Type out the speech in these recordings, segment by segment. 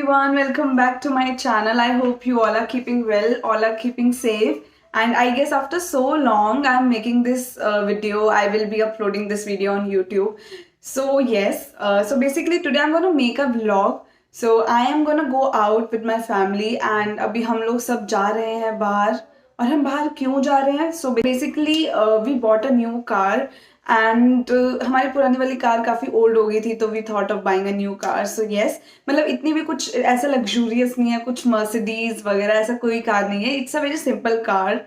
everyone, welcome back to my channel. I hope you all are keeping well, all are keeping safe. And I guess after so long, I'm making this video. I will be uploading this video on YouTube. So yes, so basically today I'm gonna make a vlog. So I am gonna go out with my family and अभी हम लोग सब जा रहे हैं बाहर. और हम बाहर क्यों जा रहे हैं? So basically we bought a new car and हमारी पुरानी वाली कार काफ़ी ओल्ड हो गई थी तो we thought of buying a new car. So yes, मतलब इतनी भी कुछ ऐसा लग्जूरियस नहीं है, कुछ मर्सिडीज वगैरह ऐसा कोई कार नहीं है. It's a very simple car,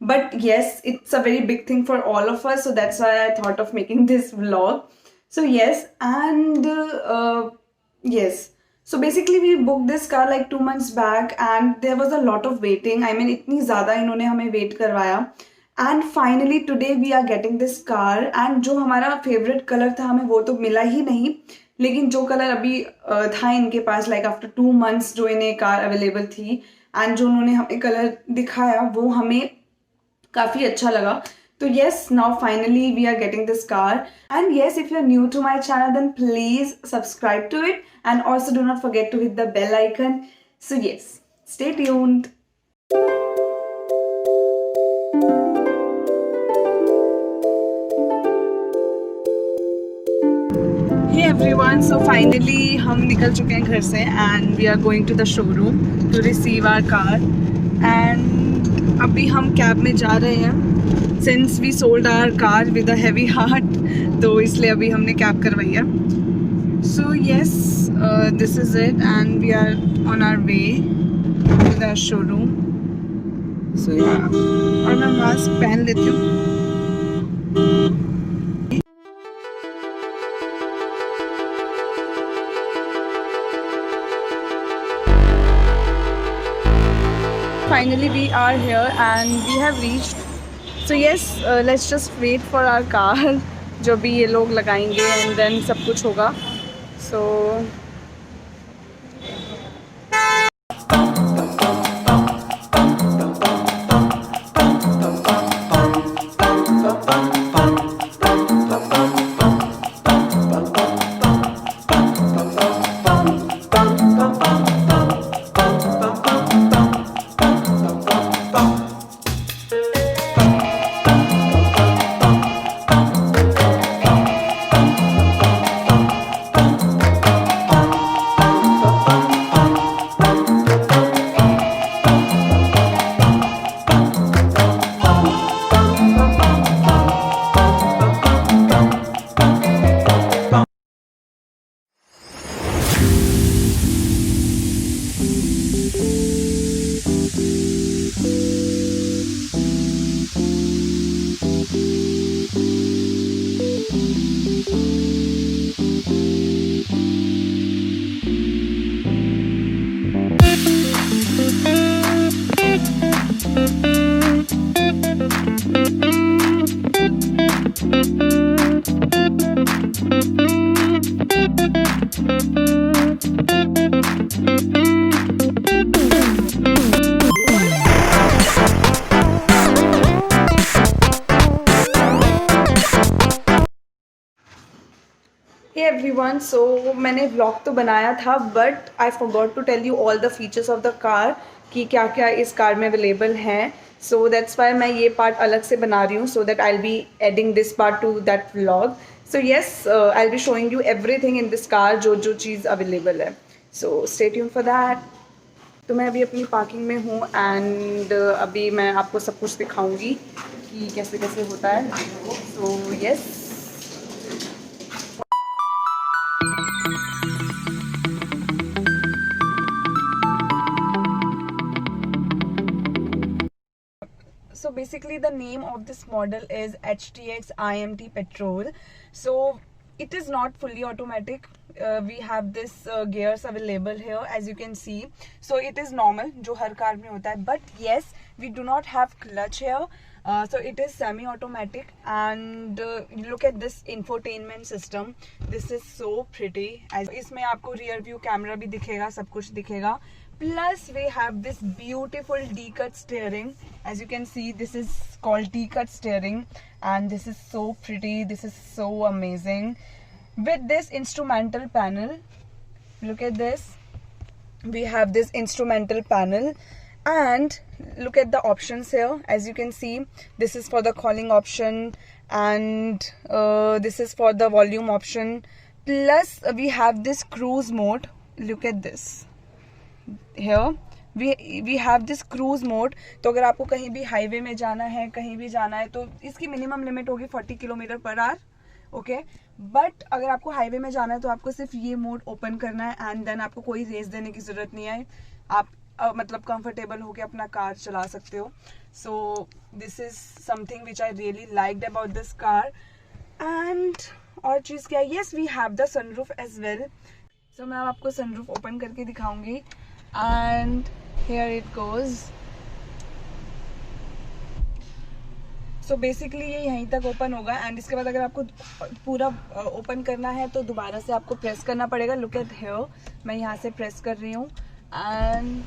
but yes it's a very big thing for all of us. So that's why I thought of making this vlog. So yes and yes. So basically we booked this car like 2 months back and there was a lot of waiting. I mean इतनी ज़्यादा इन्होंने हमें wait करवाया. And finally today we are getting this car. And जो हमारा favourite colour था हमें वो तो मिला ही नहीं, लेकिन जो कलर अभी था इनके पास लाइक आफ्टर 2 months जो इन्हें कार अवेलेबल थी एंड जो उन्होंने हमें कलर दिखाया वो हमें काफ़ी अच्छा लगा. तो yes, now finally we are getting this car. And yes, if you are new to my channel then please subscribe to it and also do not forget to hit the bell icon. So yes, stay tuned. Hey everyone, so finally हम निकल चुके हैं घर से and we are going to the showroom to receive our car. And अभी हम cab में जा रहे हैं since we sold our car with a heavy heart, तो इसलिए अभी हमने कैब करवाई है. So yes, this is it and we are on our way to the showroom. So yeah, और मैं मास्क पहन लेती हूँ. Finally we are here and we have reached. So yes, let's just wait for our car जो भी ये लोग लगाएंगे and then सब कुछ होगा. So Hey everyone, so मैंने vlog तो बनाया था but I forgot to tell you all the features of the car कि क्या क्या इस कार में अवेलेबल हैं. So that's why मैं ये part अलग से बना रही हूँ so that I'll be adding this part to that vlog. So yes, I'll be showing you everything in this car जो जो चीज़ अवेलेबल है. So stay tuned for that. तो मैं अभी अपनी पार्किंग में हूँ एंड अभी मैं आपको सब कुछ दिखाऊंगी कि कैसे कैसे होता है. So yes. So basically the name of this model is HTX IMT Petrol. So it is not fully automatic. We have this gears available here as you can see. So it is normal जो हर car में होता है, but yes we do not have clutch here. So it is semi-automatic and look at this infotainment system. This is so pretty. इसमें आपको rear view camera भी दिखेगा, सब कुछ दिखेगा. Plus we have this beautiful D-cut steering. As you can see, this is called D-cut steering and this is so pretty. This is so amazing. With this instrumental panel, look at this. we have this instrumental panel, and look at the options here. As you can see, this is for the calling option, and this is for the volume option. Plus we have this cruise mode. Look at this here. We have this cruise mode. तो अगर आपको कहीं भी highway में जाना है, कहीं भी जाना है, तो इसकी मिनिमम लिमिट होगी 40 kilometre per hour. Okay, but अगर आपको हाईवे में जाना है तो आपको सिर्फ ये मोड ओपन करना है, एंड देन आपको कोई रेस देने की जरूरत नहीं है. आप मतलब कंफर्टेबल होके अपना कार चला सकते हो. So this is something which I really liked about this car. And और चीज़ क्या है, yes we have the sunroof as well. So मैं आपको सनरूफ ओपन करके दिखाऊंगी, and here it goes. So basically ये यहीं तक ओपन होगा, एंड इसके बाद अगर आपको पूरा ओपन करना है तो दोबारा से आपको प्रेस करना पड़ेगा. लुक एट हियर, मैं यहाँ से प्रेस कर रही हूँ, and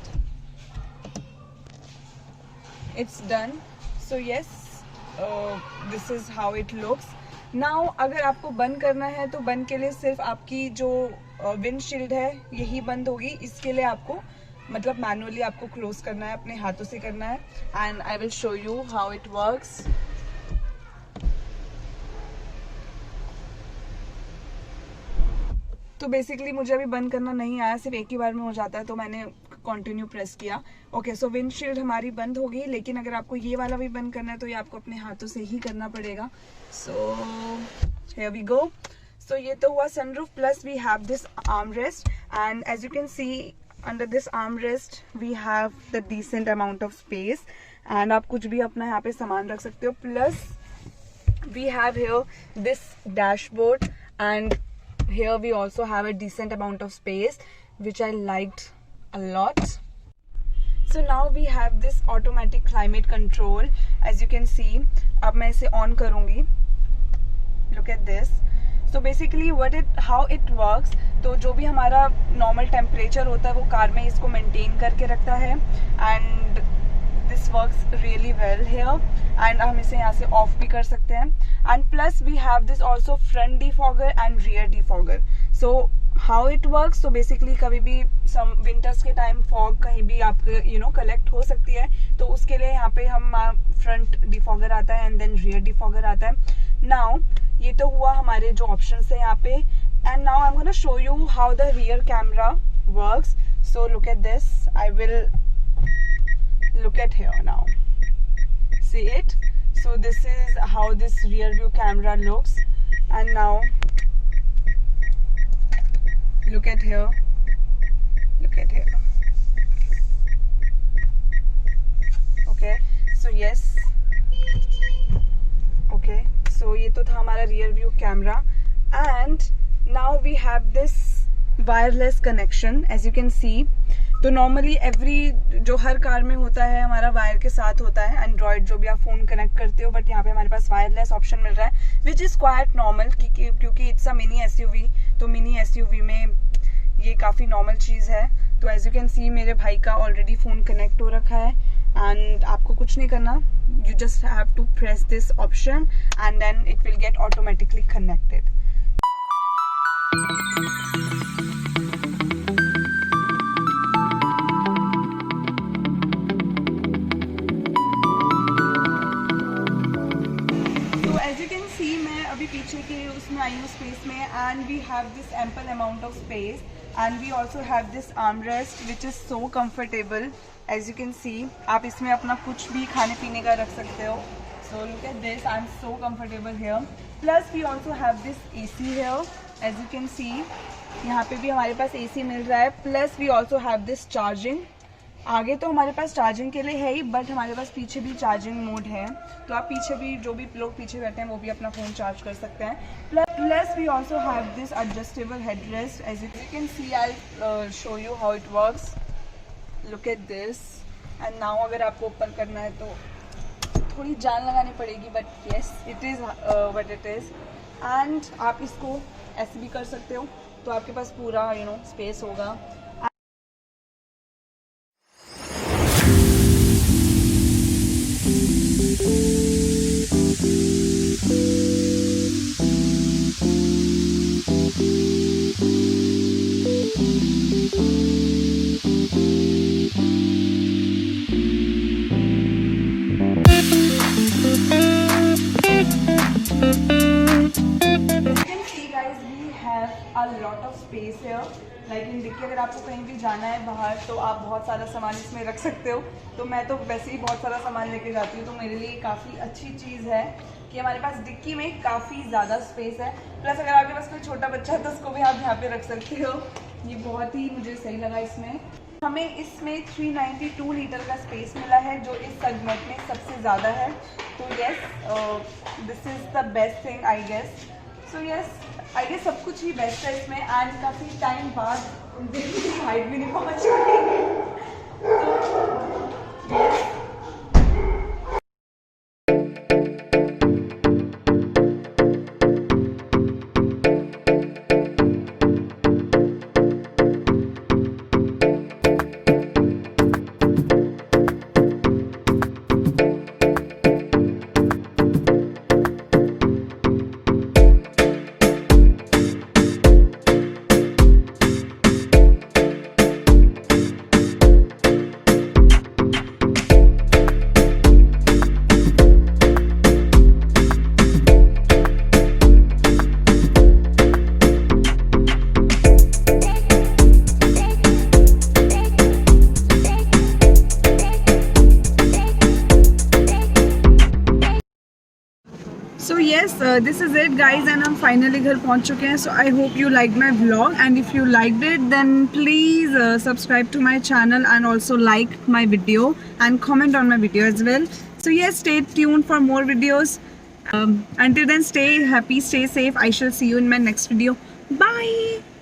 it's done. So yes, this is how it looks. Now अगर आपको बंद करना है तो बंद के लिए सिर्फ आपकी जो विंडशील्ड है यही बंद होगी. इसके लिए आपको मतलब मैनुअली आपको क्लोज करना है, अपने हाथों से करना है, and I will show you how it works. तो बेसिकली मुझे अभी बंद करना नहीं आया, सिर्फ एक ही बार में हो जाता है, तो मैंने कंटिन्यू प्रेस किया. ओके, सो विंडशील्ड हमारी बंद होगी, लेकिन अगर आपको ये वाला भी बंद करना है तो ये आपको अपने हाथों से ही करना पड़ेगा. So here we go. सो ये तो हुआ sunroof. Plus we have this armrest, and as you can see under this armrest we have the decent amount of space, and आप कुछ भी अपना यहाँ पे सामान रख सकते हो. Plus we have here this dashboard, and here we also have a decent amount of space which I liked a lot. So now we have this automatic climate control. As you can see, अब मैं इसे on करूँगी. Look at this. So basically how it works, तो जो भी हमारा normal temperature होता है वो कार में इसको maintain करके रखता है, and this works really well here. And हम इसे यहाँ से ऑफ भी कर सकते हैं. And plus we have this also front defogger and rear defogger. So how it works, तो बेसिकली कभी भी विंटर्स के टाइम फॉग कहीं भी आपके कलेक्ट हो सकती है, तो उसके लिए यहाँ पे हम फ्रंट डिफॉगर आता है एंड देन रियर डिफॉगर आता है. नाउ ये तो हुआ हमारे जो ऑप्शन है यहाँ पे, and now I am gonna show you how the rear camera works. So look at this. I will look at here now. See it? So this is how this rear view camera looks, and now look at here. Look at here. Okay. So yes. Okay. So ये तो था हमारा rear view camera, and now we have this wireless connection. As you can see, तो normally जो हर car में होता है हमारा वायर के साथ होता है, एंड्रॉयड जो भी आप फोन कनेक्ट करते हो, बट यहाँ पे हमारे पास वायरलेस ऑप्शन मिल रहा है, विच इज़ क्वाइट नॉर्मल, क्योंकि इट्स अ मिनी एसयूवी. तो मिनी एसयूवी में ये काफ़ी नॉर्मल चीज़ है. तो एज यू कैन सी मेरे भाई का ऑलरेडी फ़ोन कनेक्ट हो रखा है, एंड आपको कुछ नहीं करना. You just have to press this option and then it will get automatically connected. पीछे के उसमें आई हूँ स्पेस में, and we have this ample amount of space, and we also have this armrest which is so comfortable. As you can see, आप इसमें अपना कुछ भी खाने पीने का रख सकते हो. So look at this, I am so comfortable here. Plus we also have this AC here. As you can see, यहाँ पे भी हमारे पास AC मिल रहा है. Plus we also have this charging. आगे तो हमारे पास चार्जिंग के लिए है ही, बट हमारे पास पीछे भी चार्जिंग मोड है, तो आप पीछे भी जो भी लोग पीछे बैठे हैं वो भी अपना फ़ोन चार्ज कर सकते हैं. Plus we also have this adjustable headrest. As you can see, I show you how it works. Look at this. And now अगर आपको ओपन करना है तो थोड़ी जान लगानी पड़ेगी, but yes it is what it is. And आप इसको ऐसे भी कर सकते हो, तो आपके पास पूरा स्पेस होगा. a lot of space here. Like in dickey अगर आपको कहीं भी जाना है बाहर तो आप बहुत सारा सामान इसमें रख सकते हो. तो मैं तो वैसे ही बहुत सारा सामान लेके जाती हूँ, तो मेरे लिए काफ़ी अच्छी चीज़ है कि हमारे पास डिक्की में काफ़ी ज़्यादा स्पेस है. प्लस अगर आपके पास कोई छोटा बच्चा है तो उसको भी आप यहाँ पे रख सकते हो. ये बहुत ही मुझे सही लगा. इसमें हमें इसमें 392 लीटर का स्पेस मिला है, जो इस सेगमेंट में सबसे ज़्यादा है. तो yes, this is the best thing I guess. So yes, I guess सब कुछ ही बेस्ट है इसमें. एंड काफ़ी टाइम बाद मेरी हाइट भी नहीं पहुँच रही. तो yes. So yes, this is it guys, and हम finally घर पहुँच चुके हैं. So I hope you liked my vlog, and if you liked it then please subscribe to my channel and also like my video and comment on my video as well. So yes, stay tuned for more videos. Until then, stay happy, stay safe. I shall see you in my next video. Bye.